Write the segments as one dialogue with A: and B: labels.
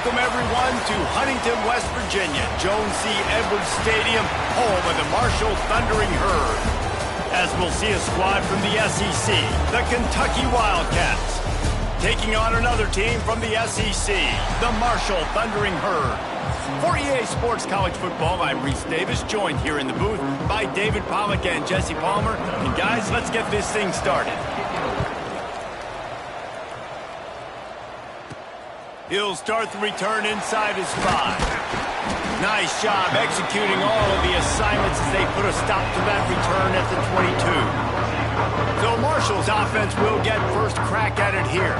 A: Welcome, everyone, to Huntington, West Virginia, Jones C. Edwards Stadium, home of the Marshall Thundering Herd. As we'll see a squad from the SEC, the Kentucky Wildcats, taking on another team from the SEC, the Marshall Thundering Herd. For EA Sports College Football, I'm Reese Davis, joined here in the booth by David Pollack and Jesse Palmer. And guys, let's get this thing started. He'll start the return inside his 5. Nice job executing all of the assignments as they put a stop to that return at the 22. So Marshall's offense will get first crack at it here.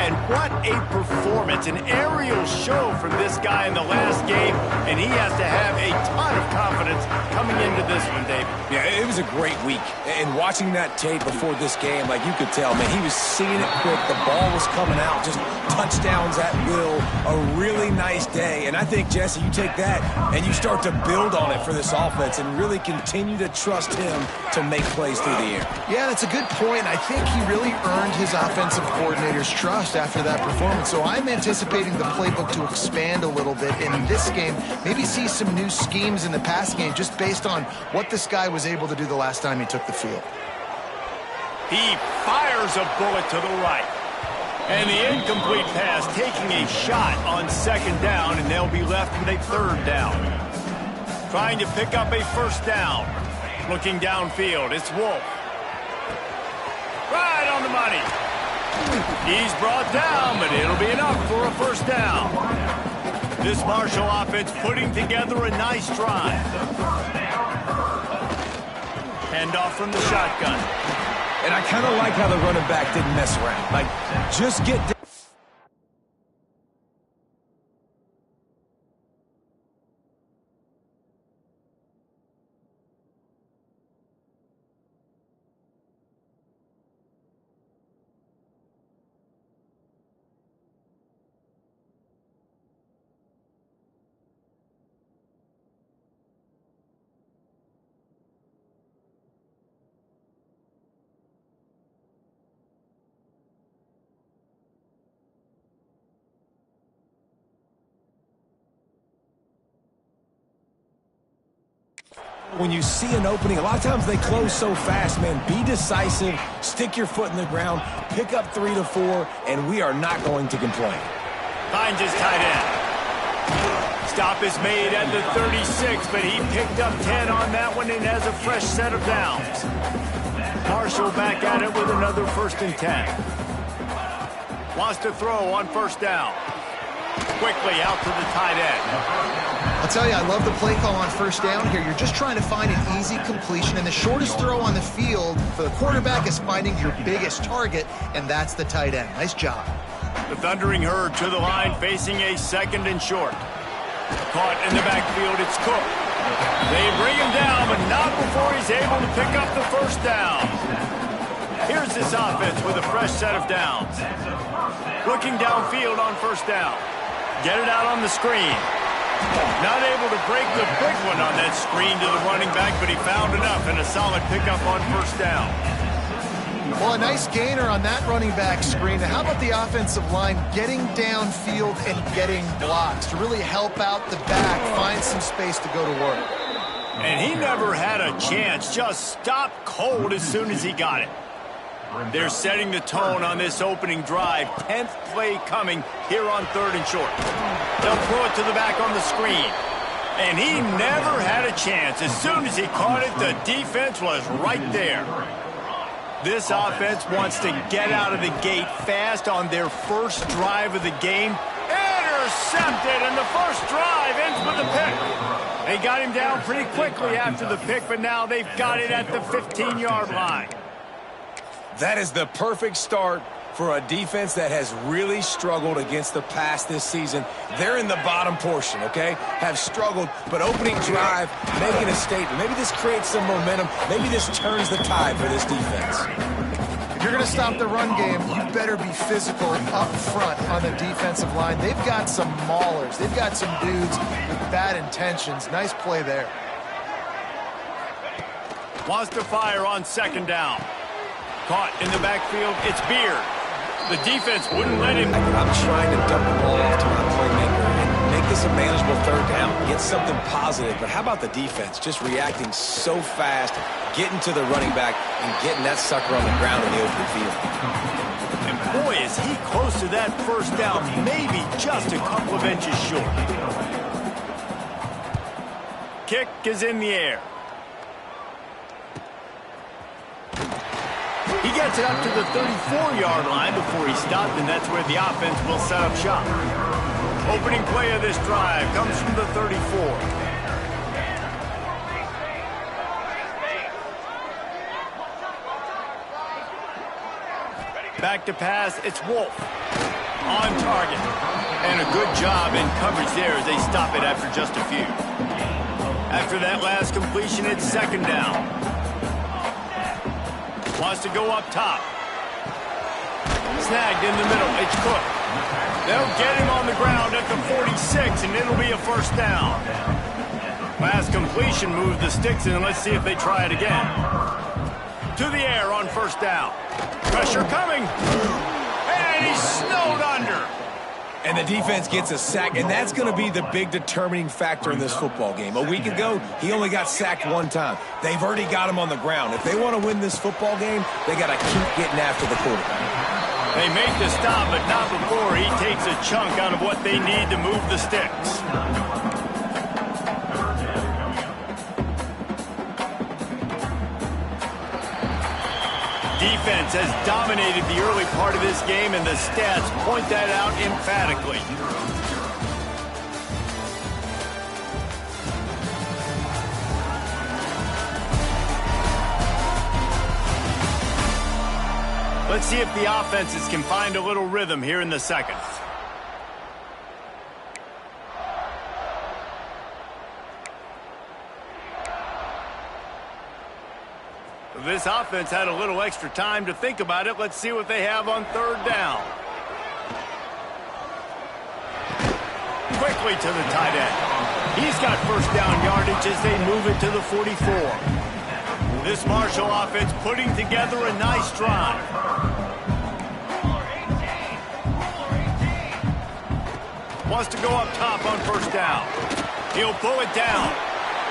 A: And what a performance, an aerial show from this guy in the last game, and he has to have a ton of confidence coming into this one, David.
B: Yeah, it was a great week. And watching that tape before this game, like you could tell, man, he was seeing it quick. The ball was coming out, just touchdowns at will. A really nice day. And I think, Jesse, you take that and you start to build on it for this offense and really continue to trust him to make plays through the air.
C: Yeah, that's a good point. I think he really earned his offensive coordinator's trust after that performance. So I'm anticipating the playbook to expand a little bit in this game. Maybe see some new schemes in the pass game just based on what this guy was able to do the last time he took the field.
A: He fires a bullet to the right. And the incomplete pass taking a shot on second down, and they'll be left with a third down. Trying to pick up a first down. Looking downfield, it's Wolf. Right on the money. He's brought down, but it'll be enough for a first down. This Marshall offense putting together a nice drive. Handoff from the shotgun.
B: And I kind of like how the running back didn't mess around. Like, just get down. When you see an opening, a lot of times they close so fast, man. Be decisive, stick your foot in the ground, pick up 3 to 4, and we are not going to complain.
A: Finds his tight end. Stop is made at the 36, but he picked up 10 on that one and has a fresh set of downs. Marshall back at it with another 1st and 10. Wants to throw on first down. Quickly out to the tight end.
C: I'll tell you, I love the play call on first down here. You're just trying to find an easy completion, and the shortest throw on the field for the quarterback is finding your biggest target, and that's the tight end. Nice job.
A: The Thundering Herd to the line, facing a 2nd and short. Caught in the backfield, it's Cook. They bring him down, but not before he's able to pick up the first down. Here's this offense with a fresh set of downs. Looking downfield on first down. Get it out on the screen. Not able to break the big one on that screen to the running back, but he found enough and a solid pickup on first down.
C: Well, a nice gainer on that running back screen. How about the offensive line getting downfield and getting blocks to really help out the back, find some space to go to work?
A: And he never had a chance, just stopped cold as soon as he got it. They're setting the tone on this opening drive. 10th play coming here on 3rd and short. They'll throw it to the back on the screen. And he never had a chance. As soon as he caught it, the defense was right there. This offense wants to get out of the gate fast on their first drive of the game. Intercepted, and the first drive ends with a pick. They got him down pretty quickly after the pick, but now they've got it at the 15-yard line.
B: That is the perfect start for a defense that has really struggled against the pass this season. They're in the bottom portion, okay? Have struggled, but opening drive, making a statement. Maybe this creates some momentum. Maybe this turns the tide for this defense.
C: If you're going to stop the run game, you better be physical up front on the defensive line. They've got some maulers. They've got some dudes with bad intentions. Nice play there.
A: Wants to fire on 2nd down. Caught in the backfield, it's Beard. The defense wouldn't let him.
B: I'm trying to dump the ball off to my playmaker. It's a manageable third down. Get something positive. But how about the defense? Just reacting so fast, getting to the running back, and getting that sucker on the ground in the open field.
A: And boy, is he close to that first down, maybe just a couple of inches short. Kick is in the air. He gets it up to the 34-yard line before he stopped, and that's where the offense will set up shop. Opening play of this drive comes from the 34. Back to pass, it's Wolf. On target. And a good job in coverage there as they stop it after just a few. After that last completion, it's second down. Wants to go up top. Snagged in the middle, it's Cook. They'll get him on the ground at the 46, and it'll be a first down. Last completion moved the sticks in, and let's see if they try it again. To the air on first down. Pressure coming. And he's snowed under.
B: And the defense gets a sack, and that's going to be the big determining factor in this football game. A week ago, he only got sacked one time. They've already got him on the ground. If they want to win this football game, they got to keep getting after the quarterback.
A: They make the stop, but not before he takes a chunk out of what they need to move the sticks. Defense has dominated the early part of this game, and the stats point that out emphatically. Let's see if the offenses can find a little rhythm here in the second. This offense had a little extra time to think about it. Let's see what they have on third down. Quickly to the tight end. He's got first down yardage as they move it to the 44. This Marshall offense putting together a nice drive. Wants to go up top on first down. He'll pull it down.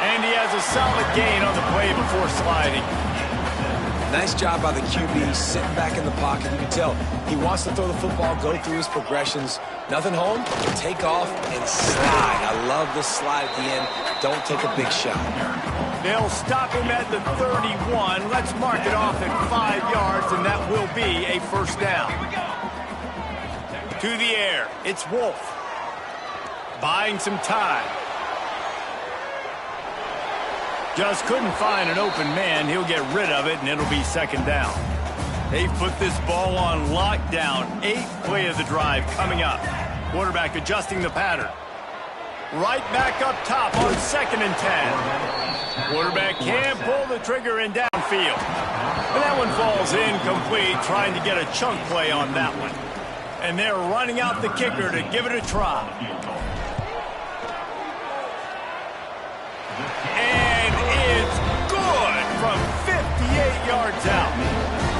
A: And he has a solid gain on the play before sliding.
B: Nice job by the QB, sitting back in the pocket. You can tell he wants to throw the football, go through his progressions. Nothing home, take off and slide. I love the slide at the end. Don't take a big shot.
A: They'll stop him at the 31. Let's mark it off at 5 yards, and that will be a first down. To the air, it's Wolf. Buying some time. Just couldn't find an open man. He'll get rid of it, and it'll be second down. They've put this ball on lockdown. 8th play of the drive coming up. Quarterback adjusting the pattern. Right back up top on second and 10. Quarterback can't pull the trigger in downfield. And that one falls incomplete, trying to get a chunk play on that one. And they're running out the kicker to give it a try. And it's good from 58 yards out.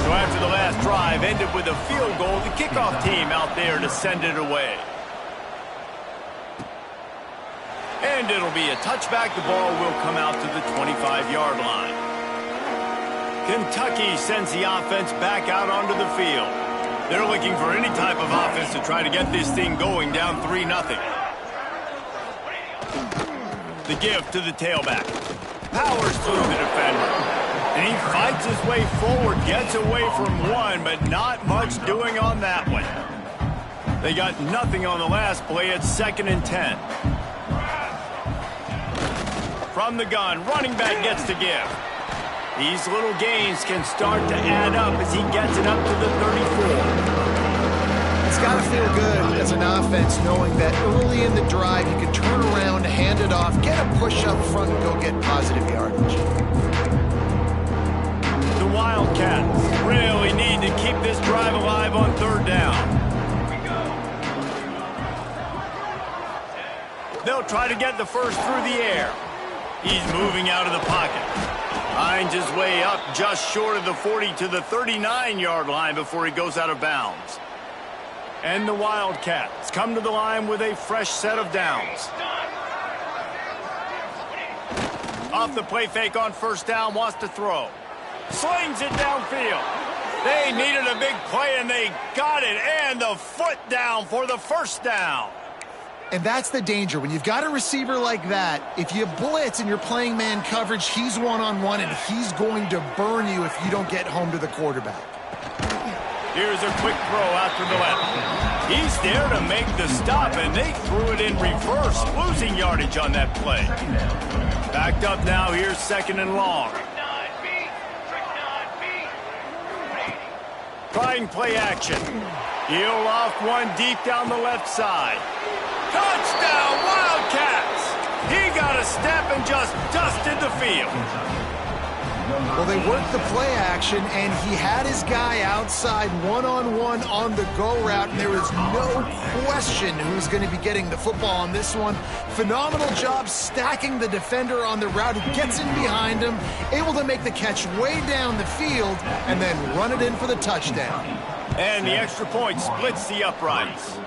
A: So after the last drive ended with a field goal, the kickoff team out there to send it away. And it'll be a touchback. The ball will come out to the 25-yard line. Kentucky sends the offense back out onto the field. They're looking for any type of offense to try to get this thing going down 3-0. The give to the tailback. Powers through the defender. And he fights his way forward, gets away from one, but not much doing on that one. They got nothing on the last play. It's second and 10. From the gun, running back gets to give. These little gains can start to add up as he gets it up to the 34.
C: It's got to feel good as an offense knowing that early in the drive you can turn around, hand it off, get a push up front, and go get positive yardage.
A: The Wildcats really need to keep this drive alive on third down. They'll try to get the first through the air. He's moving out of the pocket. Finds his way up just short of the 40 to the 39-yard line before he goes out of bounds. And the Wildcats come to the line with a fresh set of downs. Off the play fake on first down, wants to throw. Slings it downfield. They needed a big play, and they got it. And the foot down for the first down.
C: And that's the danger. When you've got a receiver like that, if you blitz and you're playing man coverage, he's one-on-one, and he's going to burn you if you don't get home to the quarterback.
A: Here's a quick throw out to the left. He's there to make the stop, and they threw it in reverse, losing yardage on that play. Backed up now, here's second and long. Trying play action. Heel off one deep down the left side. Touchdown, Wildcats! He got a step and just dusted the field.
C: Well, they worked the play action, and he had his guy outside one-on-one on the go route, and there was no question who's going to be getting the football on this one. Phenomenal job stacking the defender on the route. He gets in behind him, able to make the catch way down the field, and then run it in for the touchdown.
A: And the extra point splits the uprights.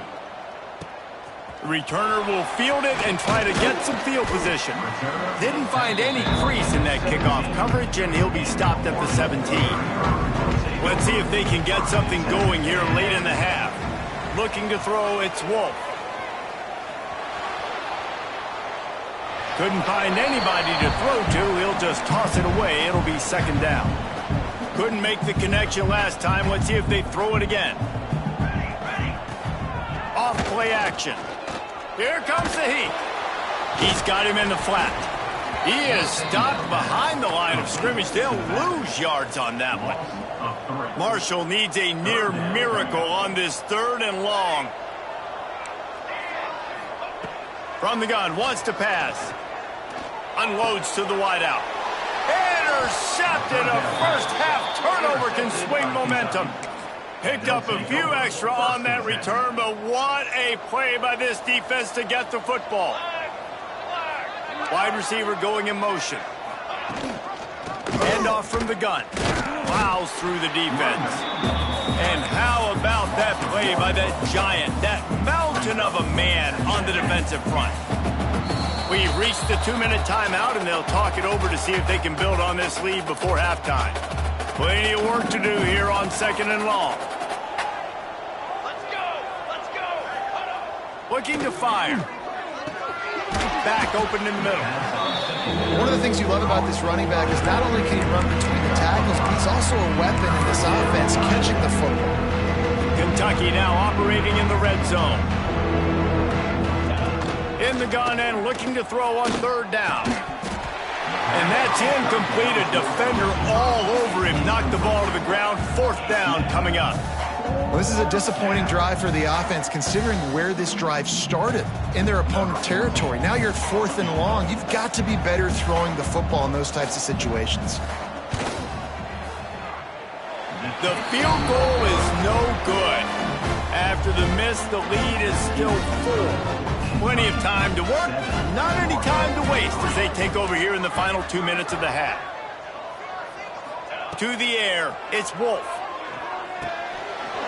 A: The returner will field it and try to get some field position. Didn't find any crease in that kickoff coverage, and he'll be stopped at the 17. Let's see if they can get something going here late in the half. Looking to throw, it's Wolf. Couldn't find anybody to throw to. He'll just toss it away. It'll be second down. Couldn't make the connection last time. Let's see if they throw it again. Off play action. Here comes the heat. He's got him in the flat. He is stopped behind the line of scrimmage. They'll lose yards on that one. Marshall needs a near miracle on this third and long. From the gun, wants to pass. Unloads to the wideout. Intercepted. A first half turnover can swing momentum. Picked up a few extra on that return, but what a play by this defense to get the football. Wide receiver going in motion. Handoff from the gun. Plows through the defense. And how about that play by that giant, that mountain of a man on the defensive front? We've reached the 2-minute timeout, and they'll talk it over to see if they can build on this lead before halftime. Plenty of work to do here on second and long. Looking to fire. Back open in the middle.
C: One of the things you love about this running back is not only can he run between the tackles, but he's also a weapon in this offense, catching the football.
A: Kentucky now operating in the red zone. In the gun and looking to throw on third down. And that's incomplete. A defender all over him. Knocked the ball to the ground. Fourth down coming up.
C: Well, this is a disappointing drive for the offense, considering where this drive started, in their opponent territory. Now you're at fourth and long. You've got to be better throwing the football in those types of situations.
A: The field goal is no good. After the miss, the lead is still 4. Plenty of time to work, not any time to waste as they take over here in the final 2 minutes of the half. To the air, it's Wolf.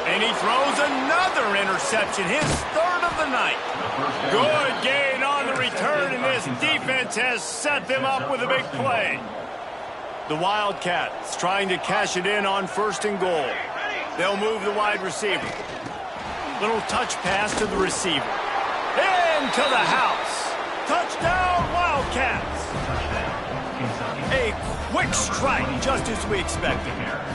A: And he throws another interception, his third of the night. Good gain on the return, and this defense has set them up with a big play. The Wildcats trying to cash it in on first and goal. They'll move the wide receiver. Little touch pass to the receiver. Into the house. Touchdown, Wildcats. A quick strike, just as we expected.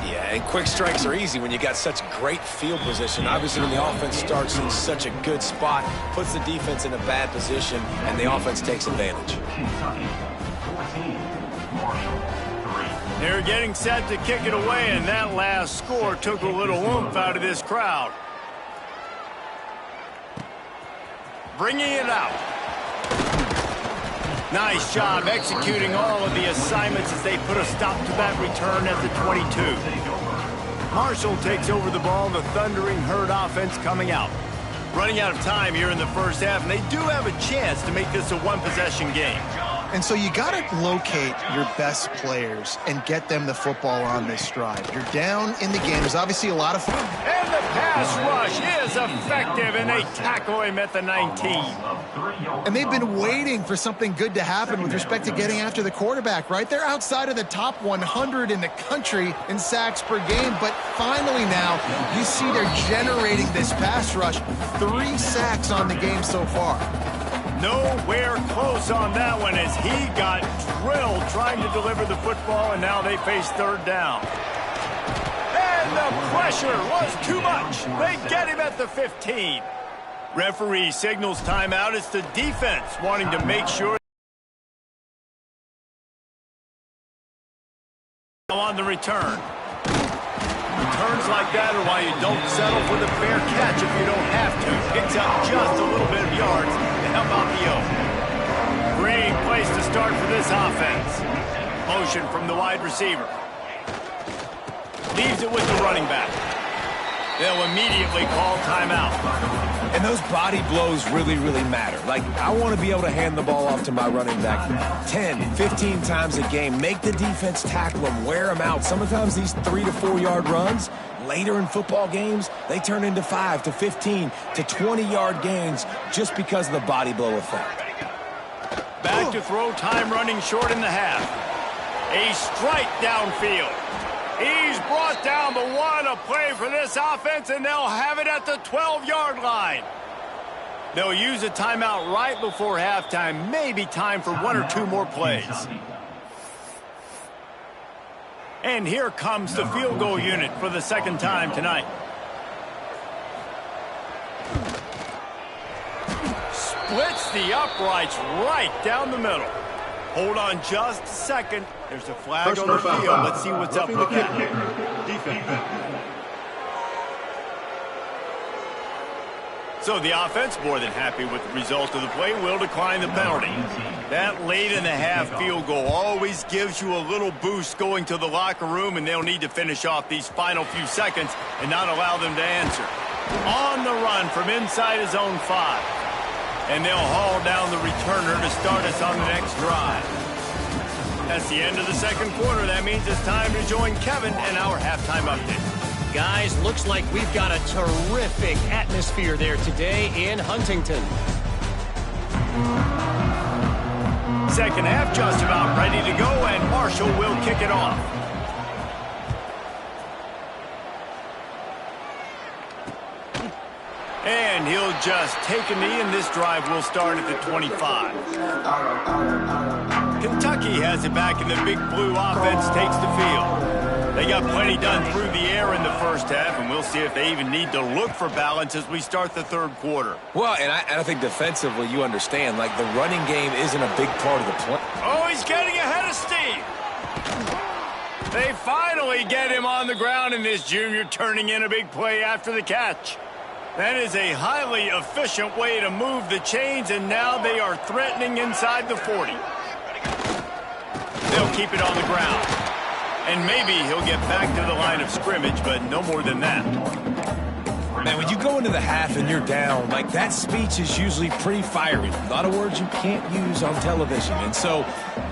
B: Yeah, and quick strikes are easy when you got such great field position. Obviously, when the offense starts in such a good spot, puts the defense in a bad position, and the offense takes advantage.
A: They're getting set to kick it away, and that last score took a little oomph out of this crowd. Bringing it out. Nice job executing all of the assignments as they put a stop to that return at the 22. Marshall takes over the ball, the Thundering Herd offense coming out. Running out of time here in the first half, and they do have a chance to make this a one-possession game.
C: And so you got to locate your best players and get them the football on this drive. You're down in the game. There's obviously a lot of fun.
A: And the pass rush is effective, and they tackle him at the 19.
C: And they've been waiting for something good to happen with respect to getting after the quarterback, right? They're outside of the top 100 in the country in sacks per game, but finally now you see they're generating this pass rush. 3 sacks on the game so far.
A: Nowhere close on that one as he got drilled trying to deliver the football, and now they face third down. And the pressure was too much. They get him at the 15. Referee signals timeout. It's the defense wanting to make sure on the return. Returns like that are why you don't settle for the fair catch if you don't have to. Picks up just a little bit of yards to help out the O. Great place to start for this offense. Motion from the wide receiver. Leaves it with the running back. They'll immediately call timeout.
B: And those body blows really, really matter. Like, I want to be able to hand the ball off to my running back 10, 15 times a game. Make the defense tackle them, wear them out. Sometimes these 3 to 4 yard runs, later in football games, they turn into 5 to 15 to 20 yard gains just because of the body blow effect.
A: Back to throw, time running short in the half. A strike downfield. He's brought down, but what a play for this offense, and they'll have it at the 12-yard line. They'll use a timeout right before halftime. Maybe time for 1 or 2 more plays. And here comes the field goal unit for the second time tonight. Splits the uprights right down the middle. Hold on just a second. There's a flag on the field. Let's see what's up with that. Defense. So the offense, more than happy with the result of the play, will decline the penalty. That late in the half field goal always gives you a little boost going to the locker room, and they'll need to finish off these final few seconds and not allow them to answer. On the run from inside his own 5. And they'll haul down the returner to start us on the next drive. That's the end of the second quarter. That means it's time to join Kevin and our halftime update.
D: Guys, looks like we've got a terrific atmosphere there today in Huntington.
A: Second half just about ready to go, and Marshall will kick it off. And he'll just take a knee, and this drive will start at the 25. Kentucky has it back, and the Big Blue offense takes the field. They got plenty done through the air in the first half, and we'll see if they even need to look for balance as we start the third quarter.
B: Well, and I think defensively, you understand, like, the running game isn't a big part of the play.
A: Oh, he's getting ahead of Steve. They finally get him on the ground, and this junior turning in a big play after the catch. That is a highly efficient way to move the chains, and now they are threatening inside the 40. They'll keep it on the ground. And maybe he'll get back to the line of scrimmage, but no more than that.
B: Man, when you go into the half and you're down, like, that speech is usually pretty fiery. A lot of words you can't use on television. And so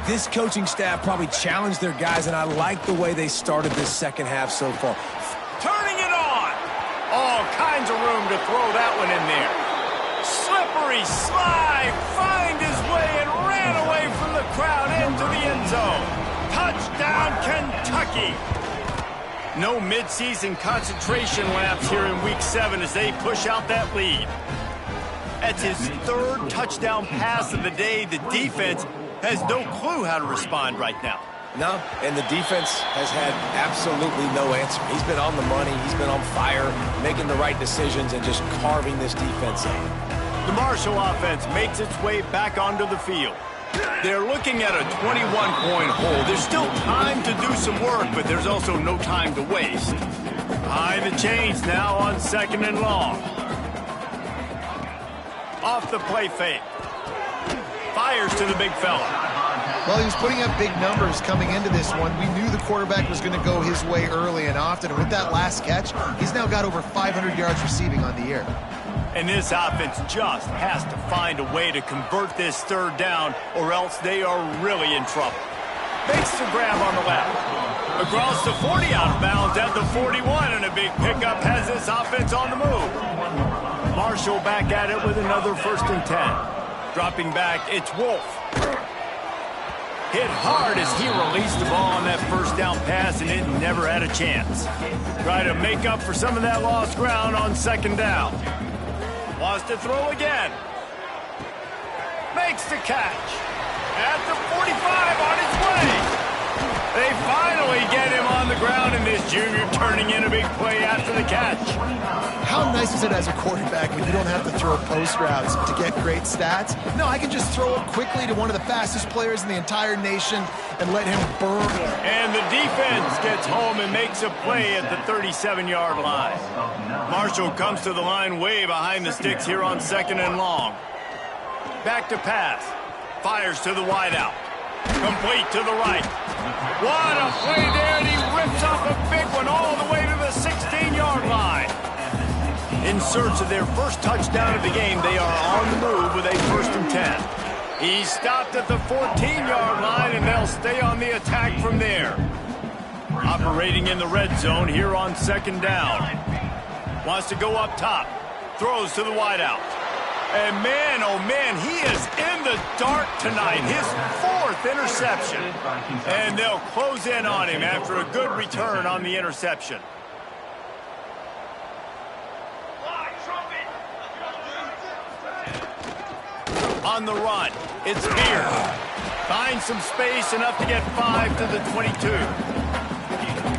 B: this coaching staff probably challenged their guys, and I like the way they started this second half so far.
A: Turning it on. All kinds of room to throw that one in there. Slippery slide, find his way and ran away from the crowd into the end zone. Touchdown, Kentucky. No midseason concentration laps here in Week 7 as they push out that lead. That's his third touchdown pass of the day. The defense has no clue how to respond right now.
B: No, and the defense has had absolutely no answer. He's been on the money. He's been on fire, making the right decisions and just carving this defense up.
A: The Marshall offense makes its way back onto the field. They're looking at a 21-point hole. There's still time to do some work, but there's also no time to waste. Behind the chains now on 2nd and long. Off the play fake. Fires to the big fella.
C: Well, he was putting up big numbers coming into this one. We knew the quarterback was going to go his way early and often. And with that last catch, he's now got over 500 yards receiving on the year.
A: And this offense just has to find a way to convert this third down, or else they are really in trouble. Makes the grab on the left. Across the 40, out of bounds at the 41, and a big pickup has this offense on the move. Marshall back at it with another 1st and 10. Dropping back, it's Wolf. Hit hard as he released the ball on that 1st down pass, and it never had a chance. Try to make up for some of that lost ground on 2nd down. Wants to throw again. Makes the catch. At the 45, on his way. They finally get him on the ground, and this junior turning in a big play after the catch.
C: How nice is it as a quarterback when you don't have to throw post routes to get great stats? No, I can just throw it quickly to one of the fastest players in the entire nation and let him burn.
A: And the defense gets home and makes a play at the 37-yard line. Marshall comes to the line way behind the sticks here on 2nd and long. Back to pass. Fires to the wideout. Complete to the right. What a play there, and he rips off a big one all the way to the 16-yard line. In search of their first touchdown of the game, they are on the move with a 1st and 10. He's stopped at the 14-yard line, and they'll stay on the attack from there. Operating in the red zone here on 2nd down. Wants to go up top. Throws to the wideout. And man, oh man, he is in the dark tonight. His 4th interception. And they'll close in on him after a good return on the interception. On the run, it's Beard. Finds some space, enough to get 5 to the 22.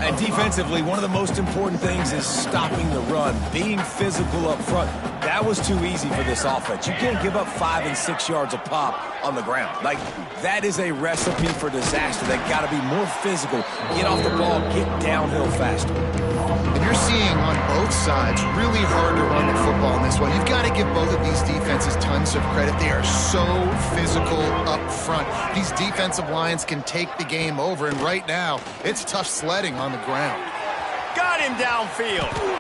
B: And defensively, one of the most important things is stopping the run, being physical up front. That was too easy for this offense. You can't give up 5 and 6 yards a pop on the ground. Like, that is a recipe for disaster. They got to be more physical, get off the ball, get downhill faster.
C: And you're seeing on both sides really hard to run the football in this one. You've got to give both of these defenses tons of credit. They are so physical up front. These defensive lines can take the game over, and right now, it's tough sledding on the ground.
A: Got him downfield.